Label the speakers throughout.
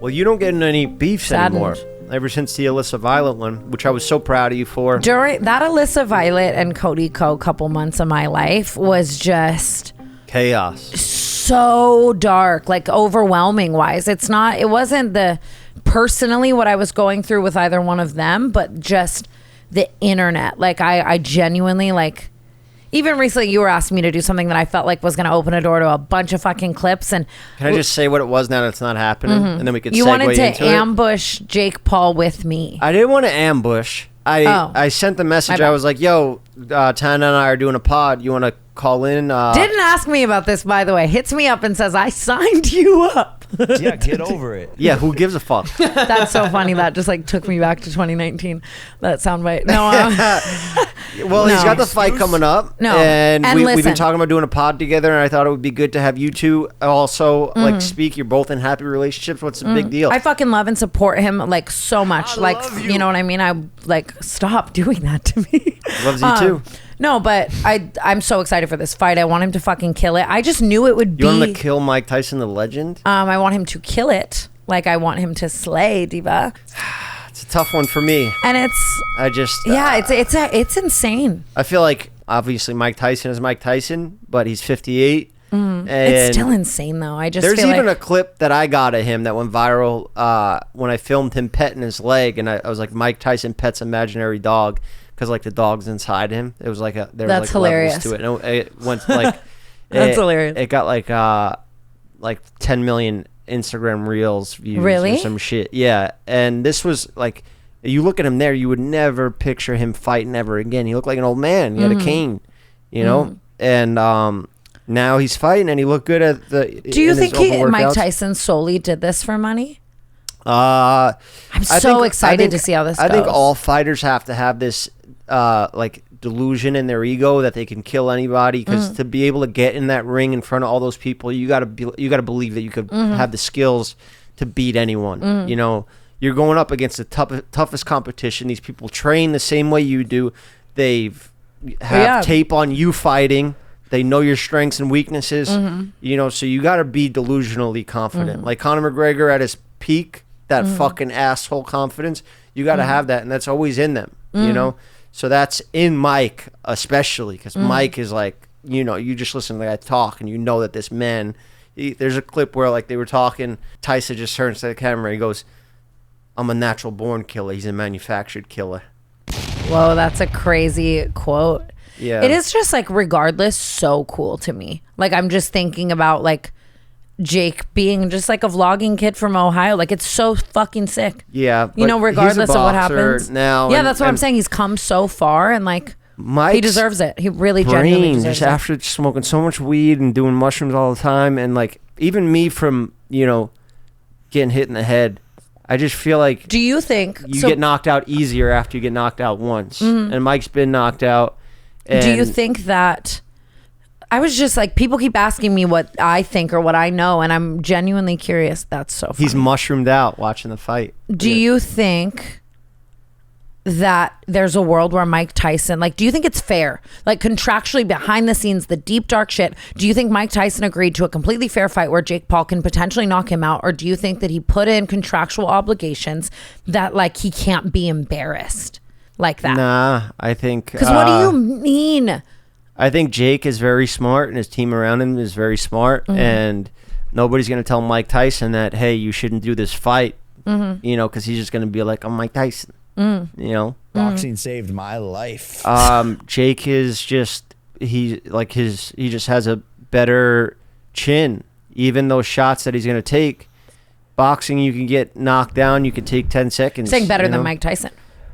Speaker 1: Well, you don't get in any beefs
Speaker 2: Saddened.
Speaker 1: anymore. Ever since the Alyssa Violet one, which I was so proud of you for.
Speaker 2: During that Alyssa Violet and Cody Co couple months of my life was just
Speaker 1: Chaos.
Speaker 2: so dark, like overwhelming wise. It wasn't personally what I was going through with either one of them, but just the internet. Like I genuinely, like, even recently you were asking me to do something that I felt like was going to open a door to a bunch of fucking clips. And
Speaker 1: can I just say what it was now that it's not happening? And then we could
Speaker 2: you
Speaker 1: segue
Speaker 2: wanted to
Speaker 1: into
Speaker 2: ambush Jake Paul with me.
Speaker 1: I didn't want to ambush. I sent the message. I was like, yo, Tana and I are doing a pod. You want to call in?
Speaker 2: Didn't ask me about this, by the way. Hits me up and says, I signed you up.
Speaker 3: Yeah, get over it.
Speaker 1: Yeah, who gives a fuck?
Speaker 2: That's so funny. That just like took me back to 2019. That soundbite. No.
Speaker 1: Well, he's got the fight coming up.
Speaker 2: No.
Speaker 1: And we've been
Speaker 2: listen.
Speaker 1: talking about doing a pod together, and I thought it would be good to have you two also like speak. You're both in happy relationships. What's the big deal?
Speaker 2: I fucking love and support him like so much.
Speaker 3: I
Speaker 2: Like,
Speaker 3: love you.
Speaker 2: you know what I mean? I like, stop doing that to me.
Speaker 1: Loves you too.
Speaker 2: No, but I'm so excited for this fight. I want him to fucking kill it. I just knew it would be.
Speaker 1: You want him to kill Mike Tyson, the legend?
Speaker 2: I want him to kill it. Like, I want him to slay Diva.
Speaker 1: It's a tough one for me.
Speaker 2: And it's it's insane.
Speaker 1: I feel like obviously Mike Tyson is Mike Tyson, but he's 58. And
Speaker 2: It's still insane though. I just
Speaker 1: there's
Speaker 2: feel
Speaker 1: even
Speaker 2: like,
Speaker 1: a clip that I got of him that went viral when I filmed him petting his leg, and I was like, Mike Tyson pets imaginary dog because like the dog's inside him. It was like there was
Speaker 2: That's
Speaker 1: like
Speaker 2: hilarious.
Speaker 1: levels to it. And it went like
Speaker 2: That's hilarious.
Speaker 1: It got like 10 million Instagram Reels views
Speaker 2: Really?
Speaker 1: or some shit. Yeah, and this was like, you look at him there, you would never picture him fighting ever again. He looked like an old man. He had a cane, you know, and now he's fighting and he looked good at the.
Speaker 2: do you think Mike
Speaker 1: workouts.
Speaker 2: Tyson solely did this for money?
Speaker 1: I'm
Speaker 2: so excited to see how this
Speaker 1: I think
Speaker 2: goes.
Speaker 1: all fighters have to have this like delusion in their ego that they can kill anybody, because to be able to get in that ring in front of all those people, you gotta believe that you could have the skills to beat anyone. You know, you're going up against the toughest competition. These people train the same way you do. They've have tape on you fighting. They know your strengths and weaknesses. You know, so you got to be delusionally confident. Like Conor McGregor at his peak, that fucking asshole confidence. You got to have that, and that's always in them. You know, so that's in Mike especially, because Mike is like, you know, you just listen to that talk, and you know that this man. There's a clip where like they were talking. Tyson just turns to the camera. He goes, "I'm a natural born killer. He's a manufactured killer."
Speaker 2: Whoa, that's a crazy quote.
Speaker 1: Yeah.
Speaker 2: It is just like, regardless, so cool to me. Like, I'm just thinking about like Jake being just like a vlogging kid from Ohio. Like, it's so fucking sick.
Speaker 1: Yeah,
Speaker 2: You know,
Speaker 1: but he's a
Speaker 2: regardless of what
Speaker 1: boxer
Speaker 2: happens.
Speaker 1: now.
Speaker 2: Yeah,
Speaker 1: and-
Speaker 2: that's what I'm
Speaker 1: and
Speaker 2: saying. He's come so far, and like,
Speaker 1: Mike's
Speaker 2: he deserves it. He really genuinely
Speaker 1: brain,
Speaker 2: deserves
Speaker 1: just
Speaker 2: it.
Speaker 1: after smoking so much weed and doing mushrooms all the time, and like even me from, you know, getting hit in the head, I just feel like
Speaker 2: Do you think
Speaker 1: you get knocked out easier after you get knocked out once. And Mike's been knocked out. And
Speaker 2: do you think that, I was just like, people keep asking me what I think or what I know, and I'm genuinely curious. That's so funny.
Speaker 1: he's mushroomed out watching the fight?
Speaker 2: Do you think that there's a world where Mike Tyson, like, do you think it's fair, like contractually behind the scenes, the deep dark shit, do you think Mike Tyson agreed to a completely fair fight where Jake Paul can potentially knock him out, or do you think that he put in contractual obligations that like he can't be embarrassed like that?
Speaker 1: Nah, I think
Speaker 2: Because what do you mean?
Speaker 1: I think Jake is very smart, and his team around him is very smart, and nobody's going to tell Mike Tyson that, hey, you shouldn't do this fight, you know, because he's just going to be like, I'm Mike Tyson, you know.
Speaker 3: Boxing saved my life.
Speaker 1: Jake is just, he just has a better chin. Even those shots that he's going to take, boxing, you can get knocked down, you can take 10 seconds.
Speaker 2: Saying better
Speaker 1: you
Speaker 2: than
Speaker 1: know?
Speaker 2: Mike Tyson.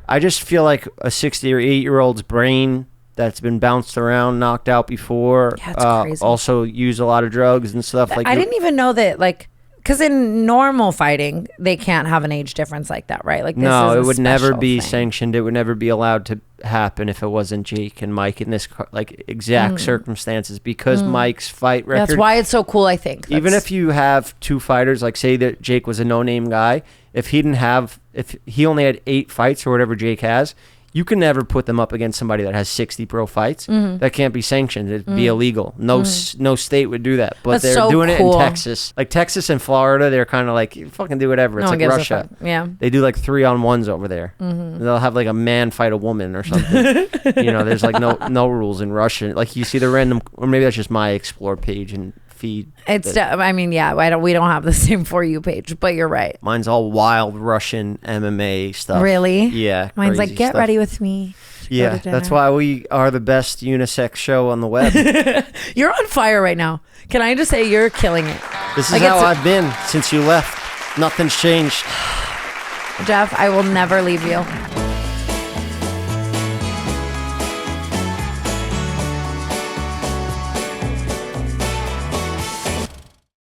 Speaker 1: I just feel like a 60 or 8-year-old's brain that's been bounced around, knocked out before,
Speaker 2: Yeah, it's crazy.
Speaker 1: also used a lot of drugs and stuff. Like
Speaker 2: I didn't even know that, like, because in normal fighting, they can't have an age difference like that, right? Like, this
Speaker 1: no,
Speaker 2: is a
Speaker 1: it would never
Speaker 2: special
Speaker 1: be
Speaker 2: thing.
Speaker 1: sanctioned. It would never be allowed to happen if it wasn't Jake and Mike in this like exact circumstances, because Mike's fight record.
Speaker 2: That's why it's so cool, I think.
Speaker 1: Even if you have two fighters, like say that Jake was a no-name guy, if he only had 8 fights or whatever Jake has, You can never put them up against somebody that has 60 pro fights. That can't be sanctioned. It'd be illegal. No state would do that. But
Speaker 2: That's
Speaker 1: they're
Speaker 2: so
Speaker 1: doing it
Speaker 2: cool.
Speaker 1: in Texas. Like Texas and Florida, they're kind of like, you fucking do whatever. It's
Speaker 2: No one
Speaker 1: like
Speaker 2: gives a
Speaker 1: Russia.
Speaker 2: fuck. Yeah.
Speaker 1: They do like 3-on-1s over there. They'll have like a man fight a woman or something. There's like no rules in Russia. Like you see the random, or maybe that's just my explore page and feed.
Speaker 2: I mean, yeah, we don't have the same For You page, but you're right.
Speaker 1: Mine's all wild Russian MMA stuff.
Speaker 2: Really?
Speaker 1: Yeah.
Speaker 2: Mine's like,
Speaker 1: crazy
Speaker 2: get
Speaker 1: stuff.
Speaker 2: ready with me.
Speaker 1: Yeah, that's why we are the best unisex show on the web.
Speaker 2: You're on fire right now. Can I just say you're killing it?
Speaker 1: This is how I've been since you left. Nothing's changed.
Speaker 2: Jeff, I will never leave you.